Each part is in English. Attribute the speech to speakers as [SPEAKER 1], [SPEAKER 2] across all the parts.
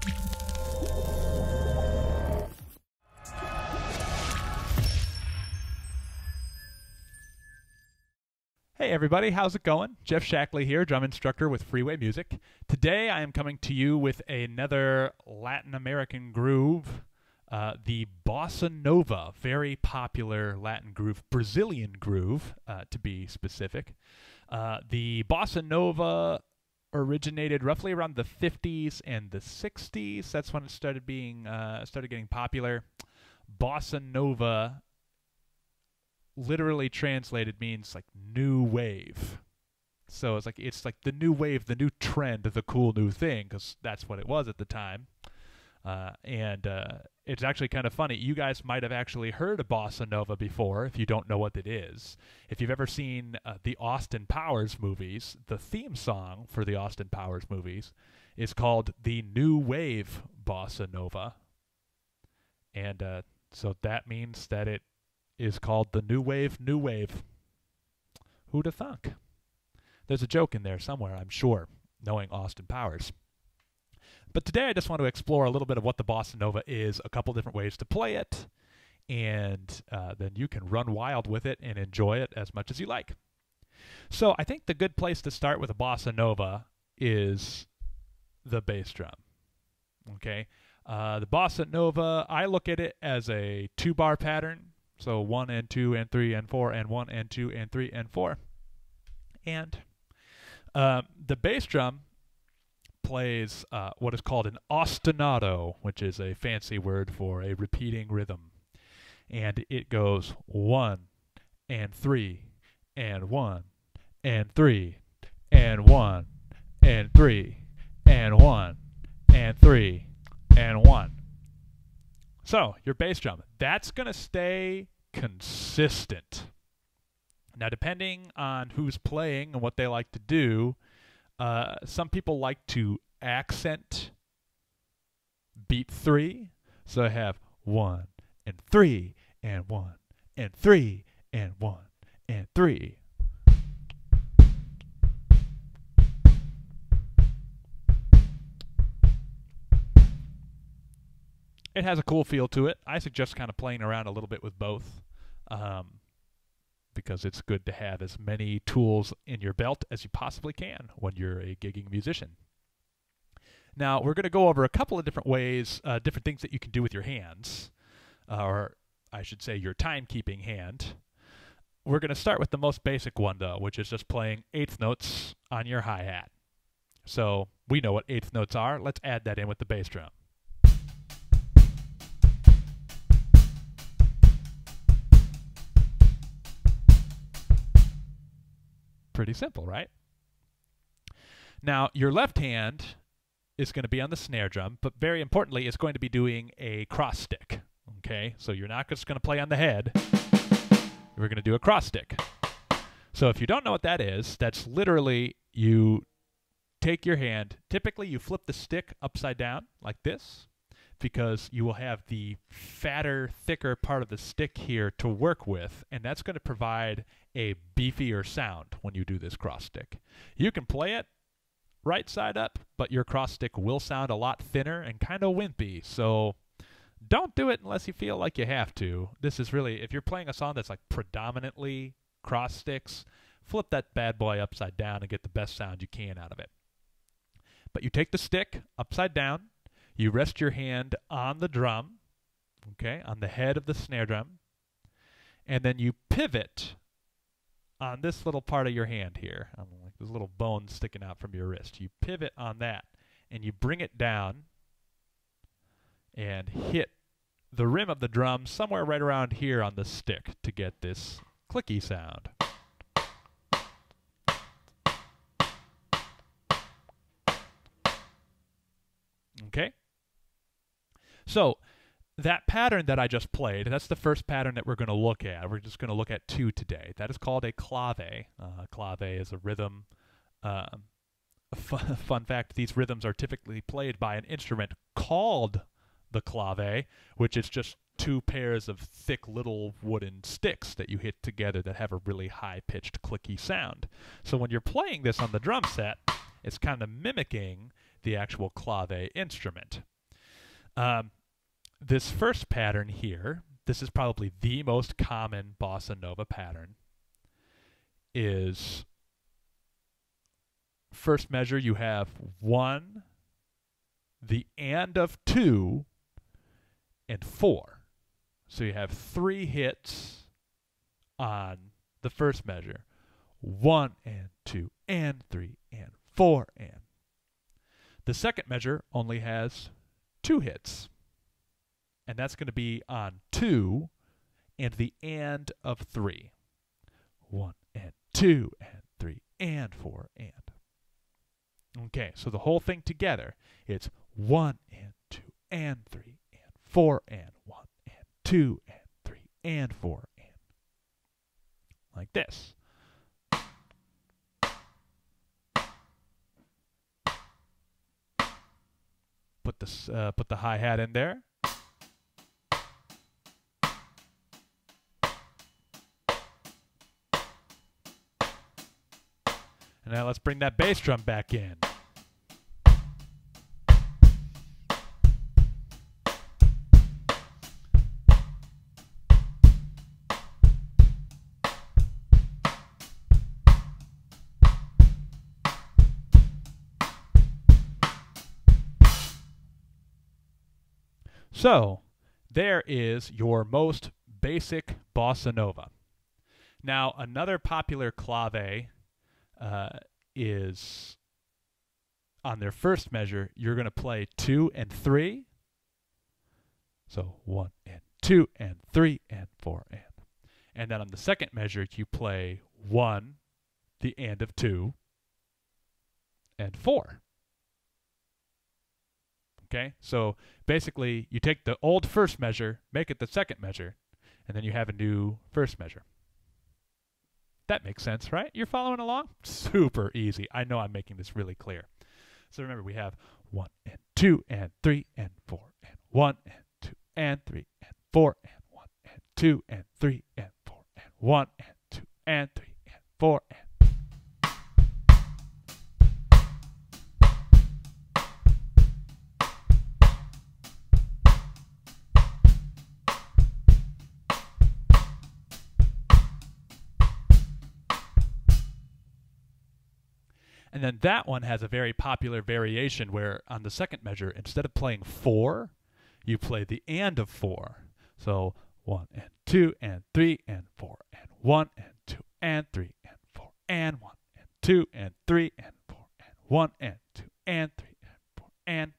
[SPEAKER 1] Hey everybody, how's it going? Geoff Shackley here, drum instructor with Freeway Music. Today I am coming to you with another Latin American groove, the Bossa Nova, very popular Latin groove, Brazilian groove to be specific. The Bossa Nova originated roughly around the 50s and the 60s. That's when it started getting popular. Bossa Nova literally translated means like new wave. So it's like the new wave, the new trend, the cool new thing, because that's what it was at the time. And it's actually kind of funny. You guys might have actually heard of Bossa Nova before if you don't know what it is. If you've ever seen the Austin Powers movies, the theme song for the Austin Powers movies is called the New Wave Bossa Nova. And so that means that it is called the New Wave, New Wave. Who'da thunk? There's a joke in there somewhere, I'm sure, knowing Austin Powers. But today I just want to explore a little bit of what the Bossa Nova is, a couple different ways to play it, and then you can run wild with it and enjoy it as much as you like. So I think the good place to start with a Bossa Nova is the bass drum. Okay? The Bossa Nova, I look at it as a 2-bar pattern. So 1 and 2 and 3 and 4 and 1 and 2 and 3 and 4. And the bass drum plays what is called an ostinato, which is a fancy word for a repeating rhythm. And it goes 1 and 3 and 1 and 3 and 1 and 3 and 1 and 3 and 1. So, your bass drum, that's going to stay consistent. Now, depending on who's playing and what they like to do, some people like to accent beat 3. So I have 1 and 3 and 1 and 3 and 1 and 3. It has a cool feel to it. I suggest kind of playing around a little bit with both because it's good to have as many tools in your belt as you possibly can when you're a gigging musician. Now, we're going to go over a couple of different ways, different things that you can do with your hands, or I should say your timekeeping hand. We're going to start with the most basic one, though, which is just playing eighth notes on your hi-hat. So we know what eighth notes are. Let's add that in with the bass drum. Pretty simple, right? Now, your left hand is going to be on the snare drum, but very importantly, it's going to be doing a cross stick. Okay, so you're not just going to play on the head. We're going to do a cross stick. So if you don't know what that is, that's literally you take your hand. Typically, you flip the stick upside down like this, because you will have the fatter, thicker part of the stick here to work with, and that's going to provide a beefier sound when you do this cross stick. You can play it right side up, but your cross stick will sound a lot thinner and kind of wimpy, so don't do it unless you feel like you have to. This is really, if you're playing a song that's like predominantly cross sticks, flip that bad boy upside down and get the best sound you can out of it. But you take the stick upside down, you rest your hand on the drum, okay, on the head of the snare drum, and then you pivot on this little part of your hand here, like this little bone sticking out from your wrist. You pivot on that, and you bring it down and hit the rim of the drum somewhere right around here on the stick to get this clicky sound. Okay? So that pattern that I just played, that's the first pattern that we're going to look at. We're just going to look at 2 today. That is called a clave. Clave is a rhythm. Fun fact, these rhythms are typically played by an instrument called the clave, which is just 2 pairs of thick little wooden sticks that you hit together that have a really high-pitched clicky sound. So when you're playing this on the drum set, it's kind of mimicking the actual clave instrument. This first pattern here, this is probably the most common Bossa Nova pattern, is first measure you have 1, the and of 2, and 4. So you have 3 hits on the first measure. 1 and 2 and 3 and 4 and. The second measure only has 2 hits. And that's going to be on 2 and the and of 3. 1 and 2 and 3 and 4 and. Okay, so the whole thing together, it's 1 and 2 and 3 and 4 and 1 and 2 and 3 and 4 and. Like this. Put the hi-hat in there. And now let's bring that bass drum back in. So, there is your most basic Bossa Nova. Now, another popular clave is on their first measure, you're going to play 2 and 3. So 1 and 2 and 3 and 4 and. And then on the second measure, you play 1, the and of 2, and 4. Okay, so basically you take the old first measure, make it the second measure, and then you have a new first measure. That makes sense, right? You're following along? Super easy. I know I'm making this really clear. So remember, we have 1 and 2 and 3 and 4 and 1 and 2 and 3 and 4 and 1 and 2 and 3 and 4 and 1 and 2 and 3 and 4 and. And then that one has a very popular variation where on the second measure, instead of playing 4, you play the and of 4. So 1 and 2 and 3 and 4 and 1 and 2 and 3 and 4 and 1 and 2 and 3 and 4 and 1 and 2 and 3 and 4 and.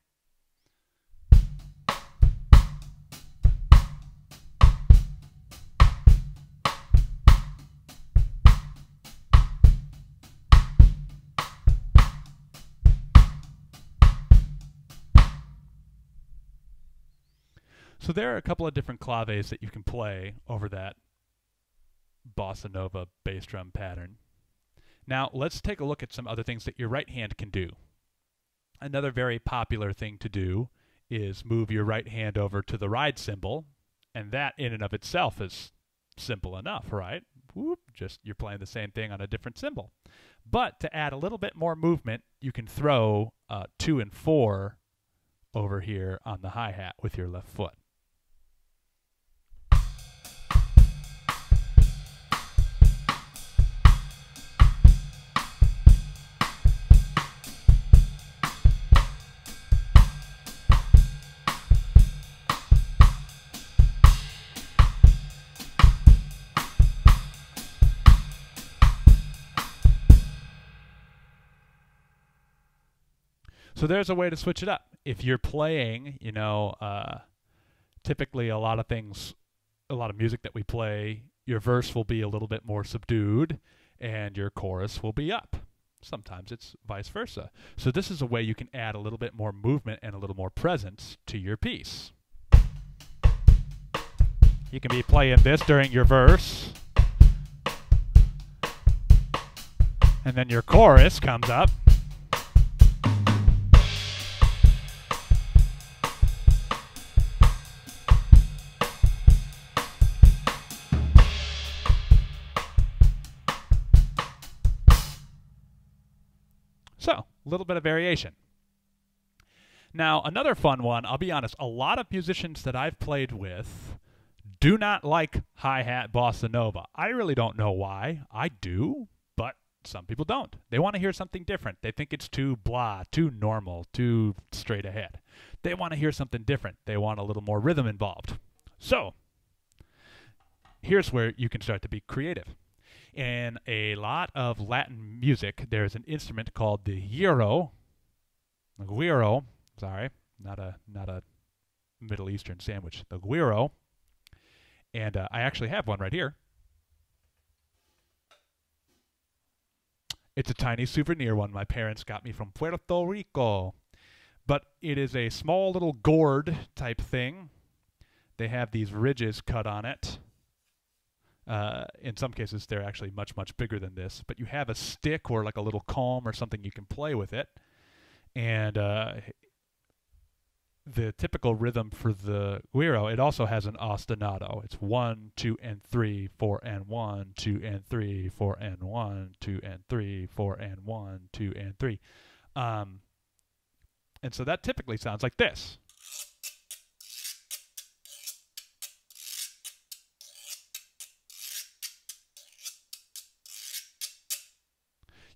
[SPEAKER 1] So there are a couple of different claves that you can play over that Bossa Nova bass drum pattern. Now let's take a look at some other things that your right hand can do. Another very popular thing to do is move your right hand over to the ride cymbal, and that in and of itself is simple enough, right? Whoop, just you're playing the same thing on a different cymbal. But to add a little bit more movement, you can throw 2 and 4 over here on the hi-hat with your left foot. So there's a way to switch it up. If you're playing, typically a lot of music that we play, your verse will be a little bit more subdued and your chorus will be up. Sometimes it's vice versa. So this is a way you can add a little bit more movement and a little more presence to your piece. You can be playing this during your verse, and then your chorus comes up. So, a little bit of variation. Now, another fun one, I'll be honest, a lot of musicians that I've played with do not like hi-hat bossa nova. I really don't know why. I do, but some people don't. They want to hear something different. They think it's too blah, too normal, too straight ahead. They want to hear something different. They want a little more rhythm involved. So, here's where you can start to be creative. In a lot of Latin music, there's an instrument called the güiro. Sorry, not a Middle Eastern sandwich. The güiro. And I actually have one right here. It's a tiny souvenir one my parents got me from Puerto Rico. But it is a small little gourd type thing. They have these ridges cut on it. In some cases, they're actually much, much bigger than this. But you have a stick or like a little comb or something you can play with it. And the typical rhythm for the güiro, it also has an ostinato. It's 1, 2, and 3, 4, and 1, 2, and 3, 4, and 1, 2, and 3, 4, and 1, 2, and 3. And so that typically sounds like this.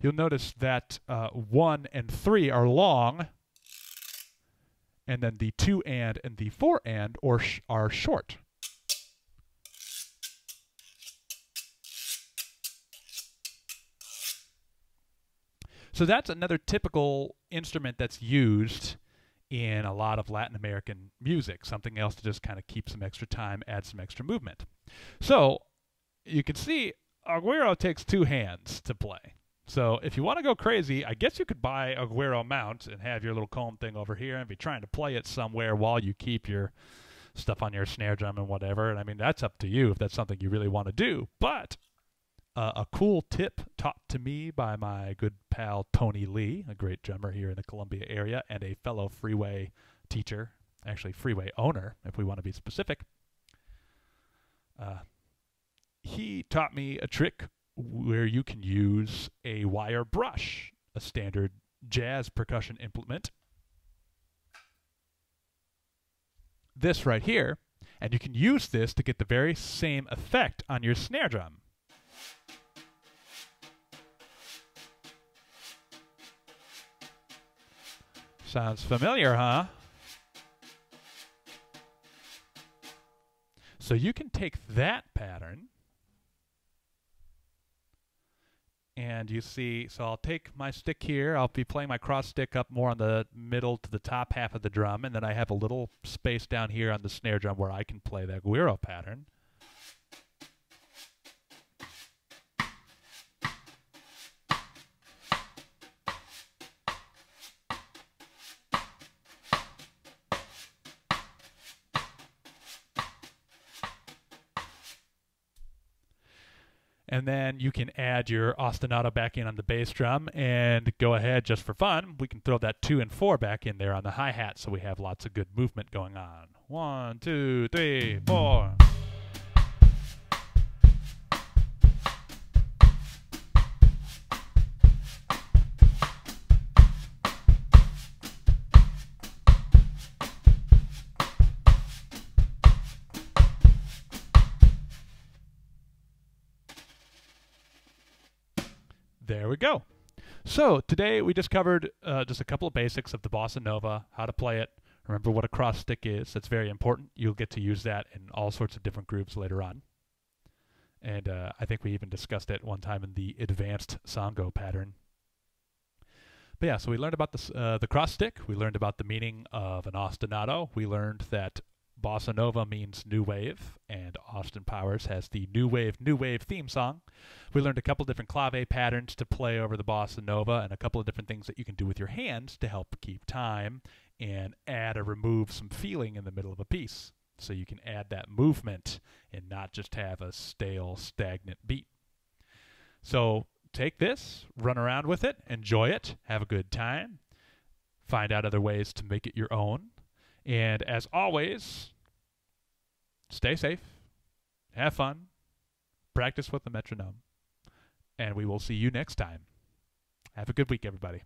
[SPEAKER 1] You'll notice that 1 and 3 are long, and then the 2 and the 4 and are short. So that's another typical instrument that's used in a lot of Latin American music, something else to just kind of keep some extra time, add some extra movement. So you can see a güiro takes 2 hands to play. So if you want to go crazy, I guess you could buy a güiro mount and have your little comb thing over here and be trying to play it somewhere while you keep your stuff on your snare drum and whatever. And I mean, that's up to you if that's something you really want to do. But a cool tip taught to me by my good pal Tony Lee, a great drummer here in the Columbia area and a fellow Freeway teacher, actually Freeway owner, if we want to be specific. He taught me a trick where you can use a wire brush, a standard jazz percussion implement. This right here, and you can use this to get the very same effect on your snare drum. Sounds familiar, huh? So you can take that pattern, and you see, so I'll take my stick here, I'll be playing my cross stick up more on the middle to the top half of the drum, and then I have a little space down here on the snare drum where I can play that güiro pattern. And then you can add your ostinato back in on the bass drum and go ahead just for fun. We can throw that 2 and 4 back in there on the hi-hat so we have lots of good movement going on. 1, 2, 3, 4. There we go. So today we just covered just a couple of basics of the Bossa Nova, how to play it. Remember what a cross stick is. That's very important. You'll get to use that in all sorts of different grooves later on. And I think we even discussed it one time in the advanced Sango pattern. But yeah, so we learned about the cross stick. We learned about the meaning of an ostinato. We learned that Bossa Nova means new wave, and Austin Powers has the new wave theme song. We learned a couple different clave patterns to play over the Bossa Nova and a couple of different things that you can do with your hands to help keep time and add or remove some feeling in the middle of a piece. So you can add that movement and not just have a stale, stagnant beat. So take this, run around with it, enjoy it, have a good time, find out other ways to make it your own. And as always, stay safe, have fun, practice with the metronome, and we will see you next time. Have a good week, everybody.